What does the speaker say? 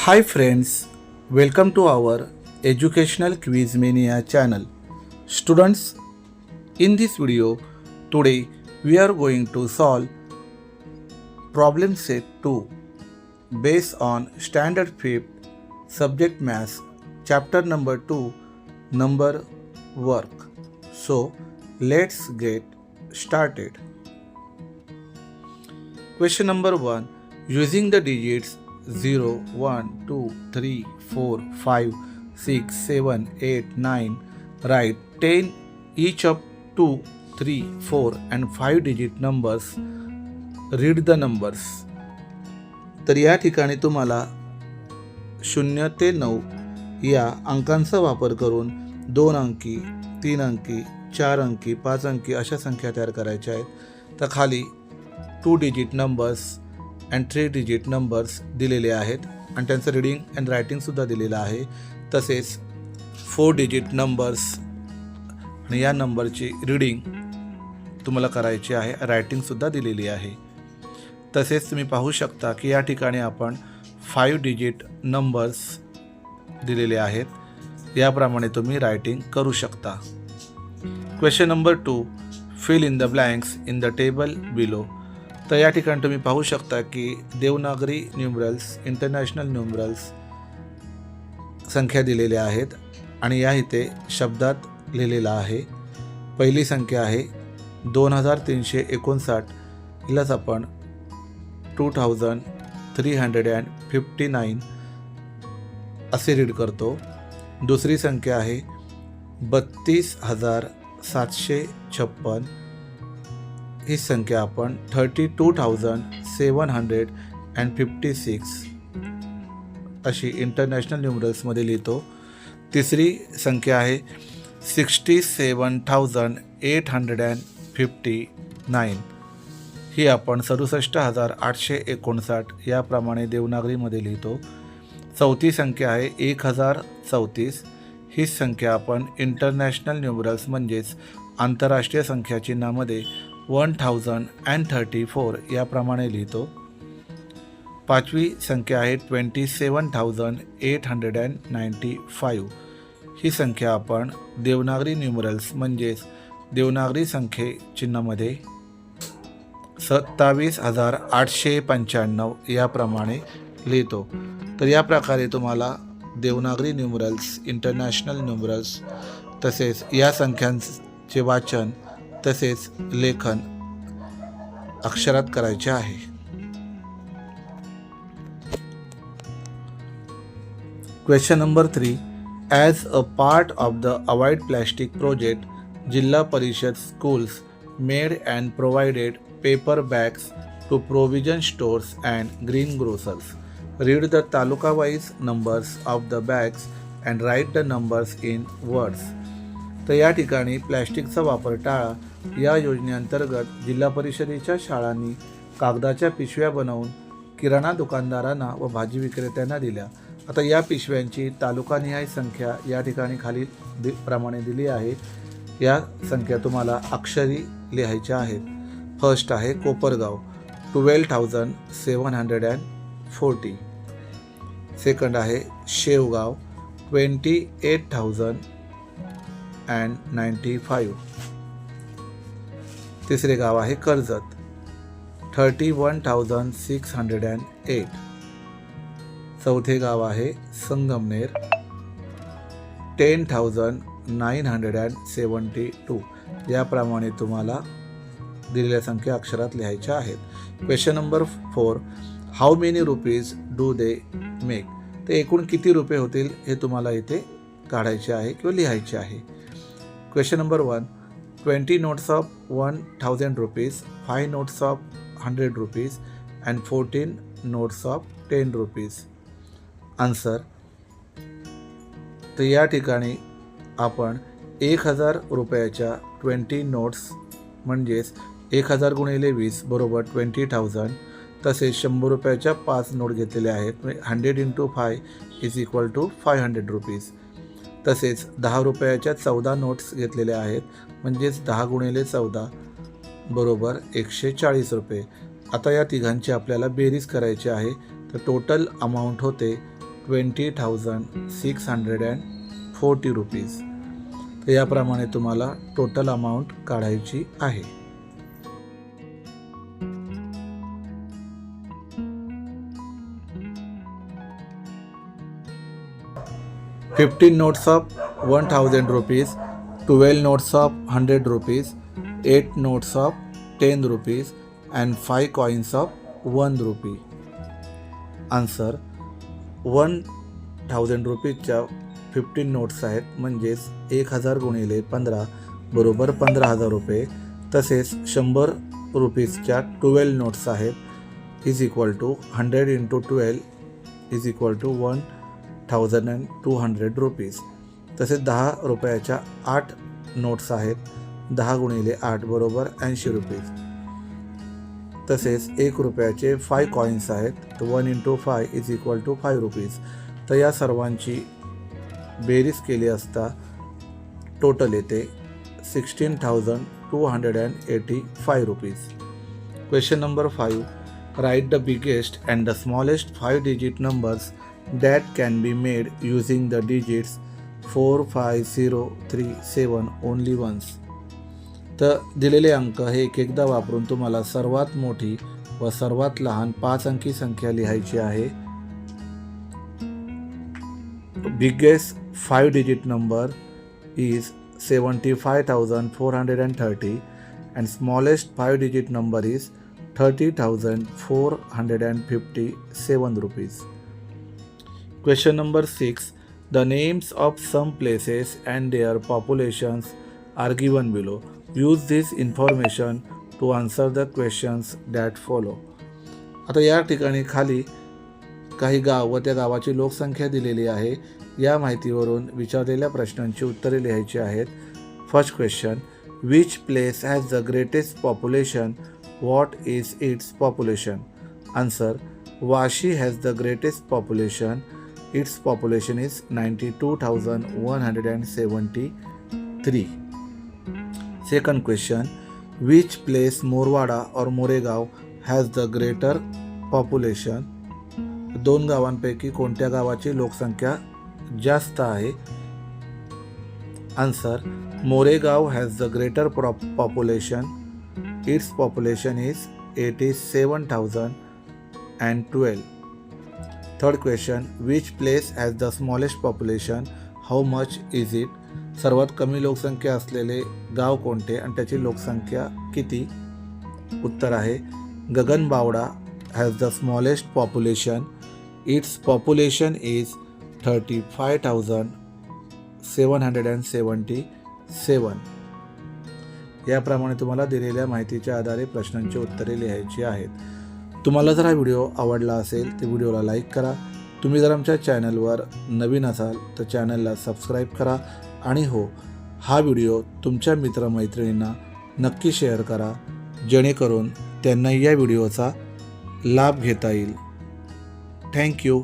Hi friends, welcome to our educational quiz mania channel. Students, in this video today we are going to solve problem set 2 based on standard 5th subject maths chapter number 2 number work. So let's get started. Question number 1, using the digits 0, 1, 2, 3, 4, 5, 6, 7, 8, 9, write 10 each of 2, 3, 4 and 5 digit numbers. Read the numbers. तर या ठिकाणी तुम्हाला 0 ते 9 या अंकांचा वापर करून 2 अंकी, 3 अंकी, 4 अंकी, 5 अंकी अशा संख्या तयार करायच्या आहेत. तर खाली 2 digit numbers and 3 digit numbers दिलेले आहेत आणि त्यांचं रीडिंग अँड रायटिंगसुद्धा दिलेलं आहे. तसेच 4 डिजिट नंबर्स आणि या नंबरची रीडिंग तुम्हाला करायची आहे, रायटिंगसुद्धा दिलेली आहे. तसेच तुम्ही पाहू शकता की या ठिकाणी आपण 5 डिजिट नंबर्स दिलेले आहेत. याप्रमाणे तुम्ही रायटिंग करू शकता. Question number 2, fill in the blanks in the table below. तर या ठिकाणी तुम्ही पाहू शकता की देवनागरी न्यूमरल्स, इंटरनॅशनल न्यूमरल्स संख्या दिलेल्या आहेत आणि या इथे शब्दात लिहिलेला आहे. पहिली संख्या आहे 2359, हिलाच आपण 2359 असे रीड करतो. दुसरी संख्या आहे 32,756, ही संख्या आपण 32,756 अशी इंटरनॅशनल न्यूमरल्समध्ये लिहितो. तिसरी संख्या आहे 67,859, ही आपण 67,859 याप्रमाणे देवनागरीमध्ये लिहितो. चौथी संख्या आहे 1034, ही संख्या आपण इंटरनॅशनल न्यूमरल्स म्हणजेच आंतरराष्ट्रीय संख्या चिन्हामध्ये 1034 याप्रमाणे लिहितो. पाचवी संख्या आहे 27,895, ही संख्या आपण देवनागरी न्यूमरल्स म्हणजेच देवनागरी संख्ये चिन्हामध्ये 27,895 याप्रमाणे लिहितो. तर या प्रकारे तुम्हाला देवनागरी न्यूमरल्स, इंटरनॅशनल न्यूमरल्स तसेच या संख्यांचे वाचन तसेच लेखन अक्षरात करायचे आहे. Question number 3, as a part of the avoid plastic project, जिल्हा परिषद schools made and provided paper bags to provision stores and greengrocers. Read the तालुका-wise numbers of the bags and write the numbers in words. तर या ठिकाणी प्लॅस्टिकचा वापर टाळा या योजनेअंतर्गत जिल्हा परिषदेच्या शाळांनी कागदाच्या पिशव्या बनवून किराणा दुकानदारांना व भाजी विक्रेत्यांना दिल्या. आता या पिशव्यांची तालुकानिहाय संख्या या ठिकाणी खाली प्रमाणे दिली आहे. या संख्या तुम्हाला अक्षरी लिहायच्या आहेत. फर्स्ट आहे कोपरगाव 12,740, सेकंड आहे शेवगाव 28,095, तिसरे गाव आहे कर्जत 31,608, चौथे गाव आहे संगमनेर 10,972. याप्रमाणे तुम्हाला दिलेल्या संख्या अक्षरात लिहायच्या आहेत. Question number 4, how many rupees do they make. ते एकूण किती रुपये होतील हे तुम्हाला इथे काढायचे आहे किंवा लिहायचे आहे. Question number 1, 20 notes of 1,000 rupees, 5 notes of 100 rupees and 14 notes of 10 rupees. Answer. तर या ठिकाणी आपण 1,000 रुपयाच्या 20 नोट्स म्हणजेच 1,000 गुणिले 20 बरोबर 20,000, तसेच 100 रुपयाच्या 5 नोट घेतलेल्या आहेत. 100 × 5 = 500 रुपीज. तसेच 10 रुपयाच्या 14 नोट्स घेतलेल्या आहेत म्हणजेच 10 गुणिले 14 बरोबर 140 रुपये. आता या तिघांची आपल्याला बेरीज करायची आहे. तर टोटल अमाऊंट होते 20,640 रुपीज. तर याप्रमाणे तुम्हाला टोटल अमाऊंट काढायची आहे. $15 notes of 1,000 rupees, 12 notes of 100 rupees, 8 notes of 10 rupees and 5 coins of 1 rupee. Answer: 1,000 रुपीजच्या 15 notes आहेत, म्हणजेच 1,000 गुणिले 15 बरोबर 15,000 रुपये. तसेच 100 रुपीजच्या 12 नोट्स आहेत, is equal to 100 into 12 is equal to 1,200 rupees. तसेच 10 रुपयाच्या 8 नोट्स आहेत, 10 गुणिले 8 बरोबर 80 रुपीज. तसेच 1 रुपयाचे 5 कॉईन्स आहेत, तर 1 into 5 is equal to 5 rupees. तर या सर्वांची बेरीज केली असता टोटल येते 16,285 rupees. Question number 5. Write the biggest and the smallest 5 digit numbers that can be made using the digits 4, 5, 0, 3, 7 only once. तर दिलेले अंक हे एकदा वापरून तुम्हाला सर्वात मोठी व सर्वात लहान 5 अंकी संख्या लिहायची आहे. Biggest 5 digit number is 75,430 and smallest 5 digit number is 30,457 rupees. Question number 6. The names of some places and their populations are given below. Use this information to answer the questions that follow. आता या ठिकाणी खाली काही गाव व त्या गावाची लोकसंख्या दिलेली आहे. या माहितीवरून विचारलेल्या प्रश्नांची उत्तरे लिहायची आहेत. First question. Which place has the greatest population? What is its population? Answer. Vashi has the greatest population. Its population is 92,173. Second question. Which place Morwada or Moregaon has the greater population? 2 गावांपैकी कोणत्या गावाची लोकसंख्या जास्त आहे? Answer. Moregaon has the greater population. Its population is 87,012. Third question. Which place has the smallest population? How much is it? सर्वात कमी लोकसंख्या असलेले गाव कोणते आणि त्याची लोकसंख्या किती? उत्तर आहे Gaganbawada has the smallest population. Its population is 35,777. याप्रमाणे तुम्हाला दिलेल्या माहितीच्या आधारे प्रश्नांची उत्तरे लिहायची आहेत. तुम्हाला जर हा व्हिडिओ आवडला असेल तर व्हिडिओला लाईक करा. तुम्ही जर आमच्या चॅनलवर नवीन असाल तर चॅनलला सबस्क्राईब करा. आणि हो, हा व्हिडिओ तुमच्या मित्रमैत्रिणींना नक्की शेअर करा, जेणेकरून त्यांना या व्हिडिओचा लाभ घेता येईल. थँक्यू.